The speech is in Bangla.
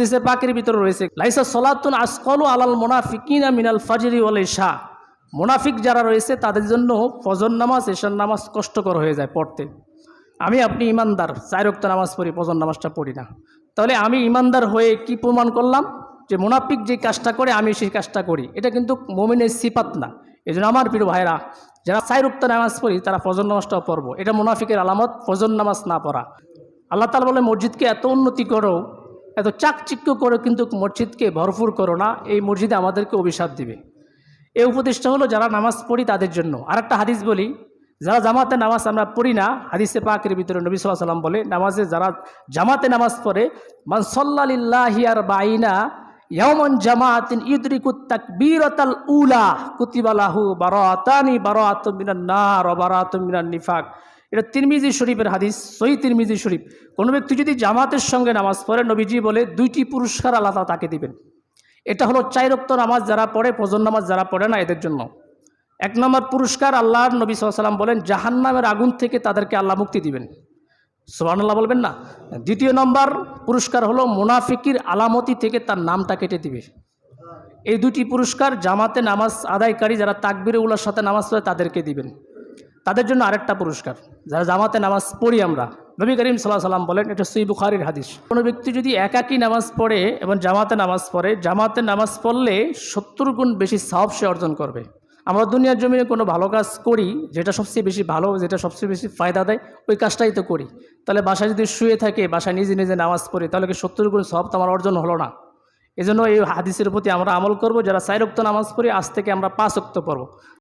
হাদিসে পাকের ভিতরে রয়েছে লাইসা সলাতুন আসকালু আলাল মুনাফিকিনা মিনাল ফাজরি ওয়াল ইশা। মুনাফিক যারা রয়েছে তাদের জন্য ফজর নামাজ এশার নামাজ কষ্টকর হয়ে যায় পড়তে। আমি আপনি ইমানদার, 4 ওয়াক্ত নামাজ পড়ি, ফজর নামাজটা পড়ি না। তাহলে আমি ইমানদার হয়ে কি প্রমাণ করলাম যে মুনাফিক যে কাজটা করে আমি সেই কাজটা করি? এটা কিন্তু মুমিনের সিফাত না। এই জন্য আমার প্রিয় ভাইরা, যারা 4 ওয়াক্ত নামাজ পড়ি তারা ফজর নামাজটাও পড়বো। এটা মুনাফিকের আলামত, ফজর নামাজ না পড়া। আল্লাহ তাআলা বলে মসজিদকে এত উন্নতি করো, এত চাকচিক্য করো, কিন্তু মসজিদকে ভরপুর করো না, এই মসজিদে আমাদেরকে অভিশাপ দিবে। এই উপদেশটা হলো যারা নামাজ পড়ি তাদের জন্য। আর একটা হাদিস বলি, যারা জামাতে নামাজ আমরা পড়ি না, হাদিসে পাকের ভিতরে নবী সাল্লাল্লাহু আলাইহি ওয়াসাল্লাম বলে নামাজে যারা জামাতে নামাজ পড়ে, মান সাল্লা লিল্লাহি আরবাঈনা ইয়াওমান জামাআতিন ইউদরিকুত তাকবীরাতাল উলা কুতিবা লাহু বারাআতানি বারাআতুম মিনান নার ওয়া বারাআতুম মিনান নিফাক। এটা তিরমিজি শরীফের হাদিস, সহিহ তিরমিজি শরীফ। কোনো ব্যক্তি যদি জামাতের সঙ্গে নামাজ পড়ে, নবীজি বলে 2টি পুরস্কার আল্লাহ তাআলা তাকে দিবেন। এটা হলো 4 ওয়াক্ত নামাজ যারা পড়ে, ফজর নামাজ যারা পড়ে না, এদের জন্য 1 নম্বর পুরস্কার, আল্লাহর নবী সাল্লাল্লাহু আলাইহি ওয়াসাল্লাম বলেন জাহান্নামের আগুন থেকে তাদেরকে আল্লাহ মুক্তি দিবেন। সুবহানাল্লাহ বলবেন না? 2য় নম্বর পুরস্কার হলো মুনাফিকির আলামতি থেকে তার নামটা কেটে দিবে। এই 2টি পুরস্কার জামাতে নামাজ আদায়কারী যারা তাকবীরে উলার সাথে নামাজ পড়ে তাদেরকে দিবেন। তাদের জন্য আরেকটা পুরস্কার, যারা জামাতে নামাজ পড়ি আমরা, নবী করিম সাল্লাল্লাহু আলাইহি ওয়াসাল্লাম বলেন, এটা সহিহ বুখারীর হাদিস, কোনো ব্যক্তি যদি একাকী নামাজ পড়ে এবং জামাতে নামাজ পড়ে, জামাতে নামাজ পড়লে 70 গুণ বেশি সওয়াব সে অর্জন করবে। আমরা দুনিয়ার জমিনে কোনো ভালো কাজ করি, যেটা সবচেয়ে বেশি ভালো, যেটা সবচেয়ে বেশি ফায়দা দেয়, ওই কাজটাই তো করি। তাহলে বাসায় যদি শুয়ে থাকে, বাসায় নিজে নিজে নামাজ পড়ি, তাহলে কি 70 গুণ সওয়াব তো আমার অর্জন হলো না? এজন্য এই হাদিসের প্রতি আমরা আমল করব। যারা 4 ওয়াক্ত নামাজ পড়ি, আজ থেকে আমরা 5 ওয়াক্ত পড়ব।